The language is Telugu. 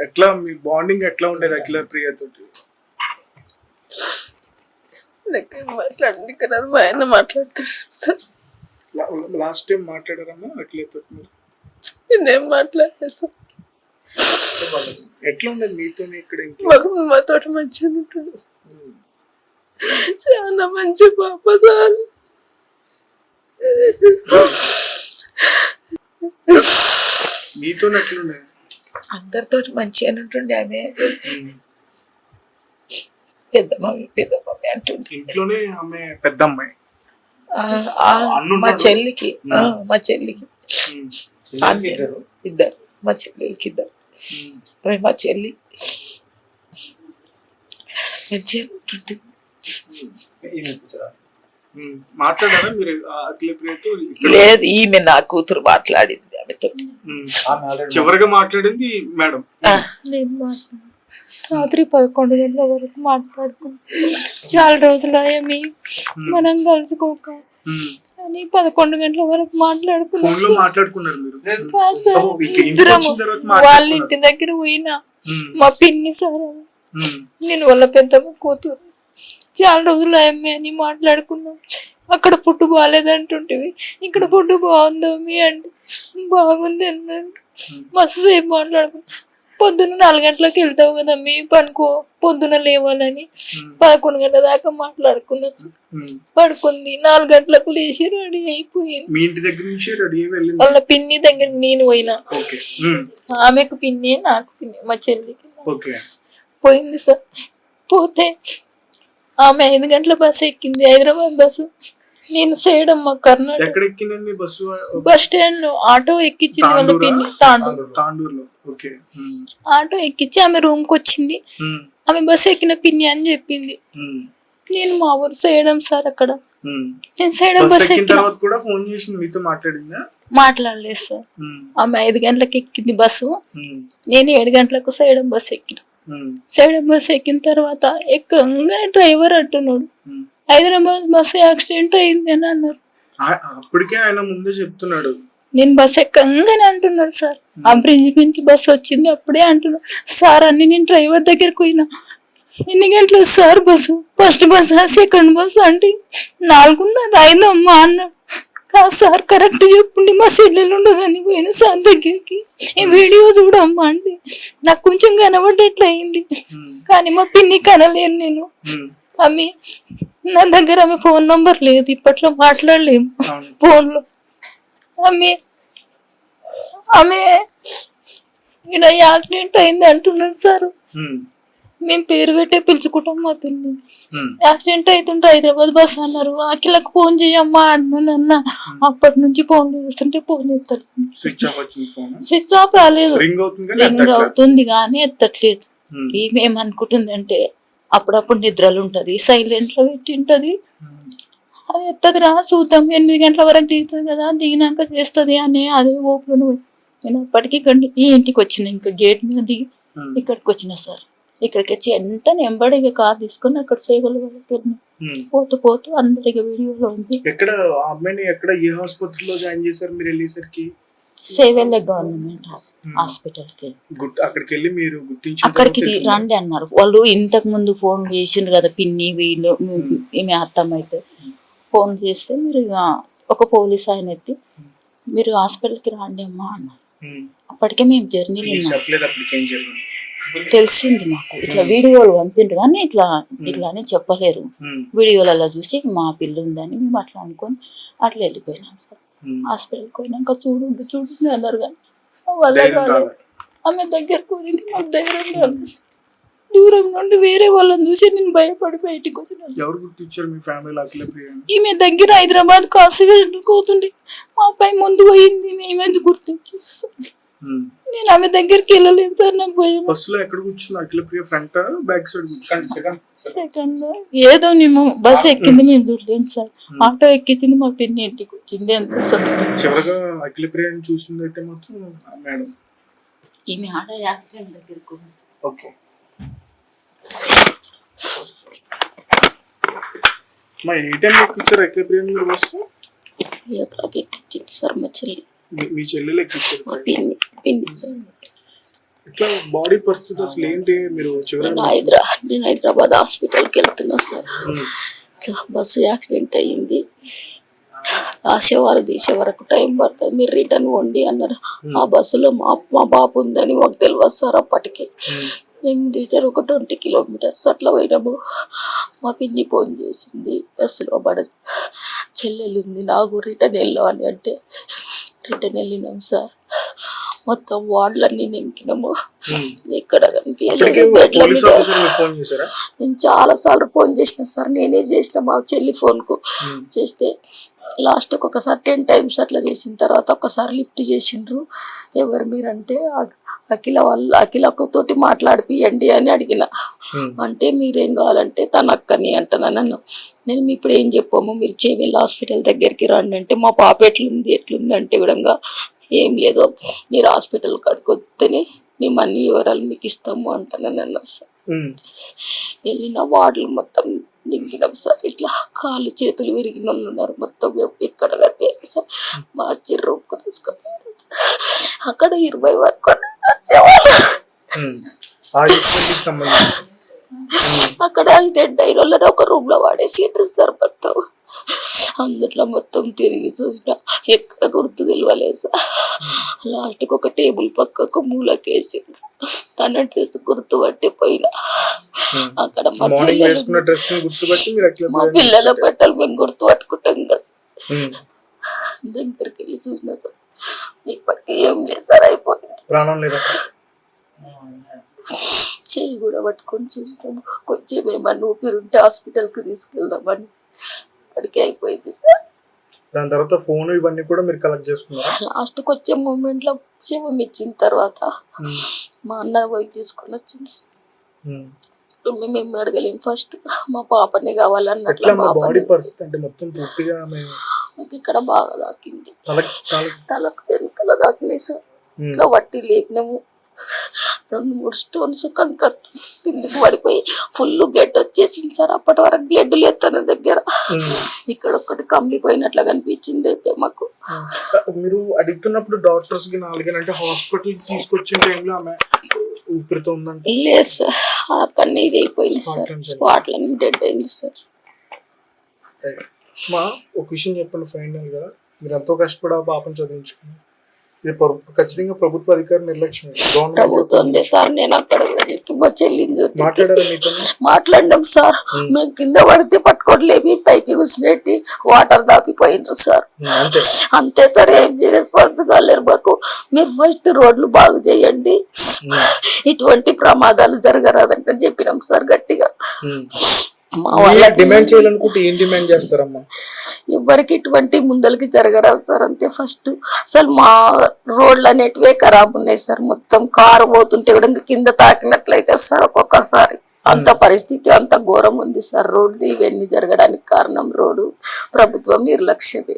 ఎట్లా మీ బాండింగ్ ఎట్లా ఉండేది అఖిల ప్రియ తోటి? మాట్లాడండి మా ఆయన మాట్లాడతాడు సార్. లాస్ట్ టైం మాట్లాడారమ్మా అఖిల తోటి మీరు? నేనేం మాట్లాడలేదు సార్. ఎట్లా ఉండేది మీతో ఇక్కడ? మాతో మంచిగా ఉంటుంది సార్, చాలా మంచి పాప సార్. మీతో ఎట్లుండే? అందరితో మంచిగా ఉంటుండే. ఆమె పెద్దమ్మ అంటుండే. ఇంట్లోనే ఆమె పెద్దమ్మాయి. మా చెల్లికి ఇద్దరు, మా చెల్లెలకి ఇద్దరు. ఆమె మా చెల్లి మంచిగా ఉంటుండే. మాట్లాడారా మీరు అఖిల ప్రియతో? లేదు, ఈమె నా కూతురు మాట్లాడింది ఆమెతో. చివరిగా మాట్లాడింది మేడం. రాత్రి 11 గంటల వరకు మాట్లాడుకున్నాం. చాలా రోజులు అయ్యామి మనం కలుసుకోక అని 11 గంటల వరకు మాట్లాడుకున్నాం. వాళ్ళ ఇంటి దగ్గర పోయినా మా పిన్ని సార్, నేను వాళ్ళ పెద్దమ్మ కూతురు. చాలా రోజులు అయ్యామి అని మాట్లాడుకున్నాం. అక్కడ ఫుడ్ బాగాలేదంటుంటివి, ఇక్కడ ఫుడ్ బాగుందో మీ అంటే బాగుంది అన్నది. మస్తు సేపు మాట్లాడుకున్నాం. పొద్దున్న 4 గంటలకు వెళ్తావు కదా మీ పనుకో, పొద్దున లేవాలని 11 గంటల దాకా మాట్లాడుకున్నా. పడుకుంది. 4 గంటలకు లేచి రెడీ అయిపోయింది. మీ ఇంటి దగ్గర నుంచి రెడీ అయ్యి వాళ్ళ పిన్ని దగ్గర నేను పోయినా. ఆమెకు పిన్ని, నాకు పిన్ని, మా చెల్లికి పోయింది సార్. పోతే ఆమె 5 గంటల బస్సు ఎక్కింది, హైదరాబాద్ బస్సు. నేను సేడమ్మ కర్ణాటక బస్ స్టాండ్ లో ఆటో ఎక్కించింది వాళ్ళ పిన్ని. ఆటో ఎక్కించి ఆమె రూమ్ కి వచ్చింది. ఆమె బస్సు ఎక్కిన పిన్ని అని చెప్పింది. నేను మా ఊరు సేయడం సార్. అక్కడ నేను సేయడం బస్సు మాట్లాడలేదు సార్. ఆమె 5 గంటలకు ఎక్కింది బస్సు, నేను 7 గంటలకు సేయడం బస్సు ఎక్కిన. సేయడం బస్సు ఎక్కిన తర్వాత ఎక్కగానే డ్రైవర్ అంటున్నాడు, హైదరాబాద్ బస్సు యాక్సిడెంట్ అయింది అని అన్నారు. అప్పటికే ఆయన ముందే చెప్తున్నాడు. నేను బస్సు ఎక్కగానే అంటున్నాడు సార్, ఆ బ్రిడ్జ్ మీదకి బస్సు వచ్చింది అప్పుడే అంటున్నాడు సార్ అని. నేను డ్రైవర్ దగ్గరకు పోయినా, ఎన్ని గంటలు sir bus? First bus, second bus అంటే 4:30 అయిందమ్మా అన్నాడు. కాదు సార్ కరెక్ట్ చెప్పండి, మా సెల్లెలు ఉండదని పోయిన సార్ దగ్గరికి. ఈ వీడియో చూడమ్మా అంటే నాకు కొంచెం కనబడ్డట్లు అయింది, కానీ మా పిన్ని కనలేను నేను. ఆమె నా దగ్గర ఆమె ఫోన్ నంబర్ లేదు, ఇప్పట్లో మాట్లాడలేము ఫోన్ లో. ఆమె ఇక్కడ యాక్సిడెంట్ అయింది అంటున్నారు సార్. మేము పేరు పెట్టే పిలుచుకుంటాం మా పిల్లని. యాక్సిడెంట్ అవుతుంటే హైదరాబాద్ బస్ అన్నారు. అఖిలకు ఫోన్ చేయమ్మా అన్న. అప్పటి నుంచి ఫోన్ చేస్తుంటే ఫోన్ ఎత్తలేదు. స్విచ్ ఆఫ్ రాలేదు, రింగ్ అవుతుంది కానీ ఎత్తట్లేదు. ఏమేమనుకుంటుంది అంటే అప్పుడప్పుడు నిద్రలు ఉంటది, సైలెంట్ లో పెట్టింటది. అది ఎత్తది రా చూద్దాం, 8 గంటల వరకు దిగుతుంది కదా, దిగినాక చేస్తుంది అని అదే ఓపెన్. నేను అప్పటికి ఈ ఇంటికి వచ్చిన, ఇంకా గేట్ మీద దిగి ఇక్కడికి వచ్చిన సార్. ఇక్కడికి వచ్చి వెంటనే ఎంబడిగా కార్ తీసుకొని అక్కడ సేవలు పోతూ అందరికి వీడియోలో ఉంది. సేవెళ్ళే గవర్నమెంట్ హాస్పిటల్ కి అక్కడికి రండి అన్నారు వాళ్ళు. ఇంతకు ముందు ఫోన్ చేసిండ్రు కదా పిన్ని వీళ్ళు, ఈమె అత్తమ్మ అయితే ఫోన్ చేస్తే మీరు ఒక పోలీస్ ఆయన ఎత్తి మీరు హాస్పిటల్కి రండి అమ్మా అన్నారు. అప్పటికే మేము జర్నీలో తెలిసింది మాకు. ఇట్లా వీడియోలు పంపిండ్రు కానీ ఇట్లా అని చెప్పలేరు. వీడియోలలో చూసి మా పిల్ల ఉందని మేము అట్లా అనుకొని అట్లా వెళ్ళిపోయినాం సార్. హాస్పిటల్కి పోయినాక చూడు అన్నారు కానీ ఆమె దగ్గరకు మాకు ధైర్యం. దూరం నుండి వేరే వాళ్ళని చూసి నేను భయపడి బయటికి వచ్చిన. ఈమె దగ్గర హైదరాబాద్ కాన్స్టిట్యూషన్ పోతుంది, మా పై ముందు పోయింది, మేమేది గుర్తించారు. నేను ఆమె దగ్గరికి వెళ్ళలేను సార్, నాకు భయం. సెకండ్ ఏదో మేము బస్సు ఎక్కింది మేము చూడలేము సార్. ఆటో ఎక్కించింది మా పిన్ని ఇంటికి వచ్చింది అంతే సార్. ఈమె ఆడ యాక్సిడెంట్ దగ్గరికి సార్. మా చెల్లి మీ చెల్లెలు ఎక్కించారు. పిన్ని సార్. ఇట్లా బాడీ పరిస్థితి అసలు ఏంటి? మీరు చివరిగా నేను హైదరాబాద్ హాస్పిటల్కి వెళ్తున్నా సార్. ఇట్లా బస్సు యాక్సిడెంట్ అయ్యింది. రాసే వాళ్ళు తీసే వరకు టైం పడుతుంది, మీరు రిటర్న్ వండి అన్నారు. ఆ బస్సులో మా బాబు ఉందని మాకు తెలియదు సార్ అప్పటికి. మేము రిటర్న్ ఒక 20 కిలోమీటర్స్ అట్లా పోయినాము. మా పిన్ని ఫోన్ చేసింది, బస్సులో పడదు చెల్లెలు ఉంది నాకు రిటర్న్ వెళ్ళాం అని అంటే రిటర్న్ వెళ్ళినాం సార్. మొత్తం వార్డులన్నీ నింపినాము, ఎక్కడ నేను చాలా సార్లు ఫోన్ చేసిన సార్. నేనే చేసిన మా చెల్లి ఫోన్ కు చేస్తే లాస్ట్ ఒకసారి 10 times అట్లా చేసిన తర్వాత ఒకసారి లిఫ్ట్ చేసిండ్రు. ఎవరు మీరంటే అఖిలకు తోటి మాట్లాడిపియండి అని అడిగిన. అంటే మీరేం కావాలంటే తన అక్కని అంటున్నా నన్ను. నేను ఇప్పుడు ఏం చెప్పాము, మీరు చేవెళ్ళ హాస్పిటల్ దగ్గరికి రండి అంటే మా పాప ఎట్లుంది అంటే కూడా ఏం లేదు, మీరు హాస్పిటల్ కాడికి వస్తేనే మేము అన్ని వివరాలు మీకు ఇస్తాము అంటానని అన్నారు సార్. వెళ్ళిన వార్డులు మొత్తం దిగినాం సార్. ఇట్లా కాళ్ళు చేతులు విరిగిన వాళ్ళు ఉన్నారు, మొత్తం ఎక్కడ కనిపించారు సార్. మా రూమ్కు తీసుకొని అక్కడ 20 వరకు సార్ శవాలు. అక్కడ డెడ్ అయిన వాళ్ళని ఒక రూమ్ లో వాడేసిండ్రు సార్. మొత్తం అందుట్లో మొత్తం తిరిగి చూసిన ఎక్కడ గుర్తు తెలియలేదు సార్. లాస్ట్కి ఒక టేబుల్ పక్కకు మూలకేసిండ్రు. తన డ్రెస్ గుర్తు పట్టిపోయినా అక్కడ మా పిల్లల బట్టలు మేము గుర్తు పట్టుకుంటాం కదా సార్. దగ్గరికి వెళ్ళి చూసిన సార్, ఇప్పటికీ ఏం లేదు సార్, అయిపోయింది. చెయ్యి కూడా పట్టుకొని చూసినాము, కొంచెం ఏమన్నా ఊపిరుంటే హాస్పిటల్కి తీసుకెళ్దామని. అప్పటికే అయిపోయింది సార్. దాని తర్వాత ఫోన్ ఇవన్నీ కూడా మీరు కలెక్ట్ చేసుకున్నారు. లాస్ట్కి వచ్చే మూమెంట్ లో శివం ఇచ్చిన తర్వాత మా అన్న పోయి తీసుకొని వచ్చింది సార్. మేము అడగలేము, ఫస్ట్ మా పాపనే కావాలన్నట్లు. ఇక్కడ బాగా తాకింది, తలకు వెనుకల తాకినాయి సార్. ఇట్లా వట్టి లేపినాము, 2-3 స్టోన్స్ కంకర్ కిందకి పడిపోయి ఫుల్ బ్లడ్ వచ్చేసింది సార్. అప్పటి వరకు బ్లడ్ లేదు తన దగ్గర. ఇక్కడ ఒక్కటి కమిలిపోయినట్లు కనిపించింది అయితే మాకు. మీరు అడుగుతున్నప్పుడు డాక్టర్స్ కి అంటే హాస్పిటల్ తీసుకొచ్చిన టైంలో ఆమె ఊపిరితో ఉందంటే లేదు సార్, అక్కడనే ఇది అయిపోయింది సార్, స్పాట్ లో డెడ్ అయింది సార్. మా ఒక విషయం చెప్పండి ఫైనల్ గా, మీరు ఎంతో కష్టపడి ఆ పాపను చదివించుకున్నారు. ఇది ఖచ్చితంగా ప్రభుత్వ అధికారి నిర్లక్ష్యం. ప్రభుత్వం సార్, నేను అక్కడ చెప్పి మా చెల్లిని మాట్లాడినాం సార్. మేము కింద పడితే పట్టుకోవట్లేమి, పైకి కూర్చునేటి వాటర్ దాపిపోయిండ్రు సార్. అంతే సార్, ఏం రెస్పాన్స్ కాలేరు మాకు. మీరు ఫస్ట్ రోడ్లు బాగు చేయండి, ఇటువంటి ప్రమాదాలు జరగరాదంటే చెప్పినాం సార్ గట్టిగా. డిమాండ్ చేయాలనుకుంటే ఏం డిమాండ్ చేస్తారమ్మా? ఎవరికి ఇటువంటి ముందలకి జరగరాదు సార్. అంతే ఫస్ట్. అసలు మా రోడ్లు అనేటివే ఖరాబ్ ఉన్నాయి సార్. మొత్తం కారు పోతుంటే కూడా కింద తాకినట్లయితే సార్ ఒక్కొక్కసారి అంత పరిస్థితి అంత ఘోరం ఉంది సార్. రోడ్డు ఇవన్నీ జరగడానికి కారణం రోడ్డు ప్రభుత్వం నిర్లక్ష్యమే.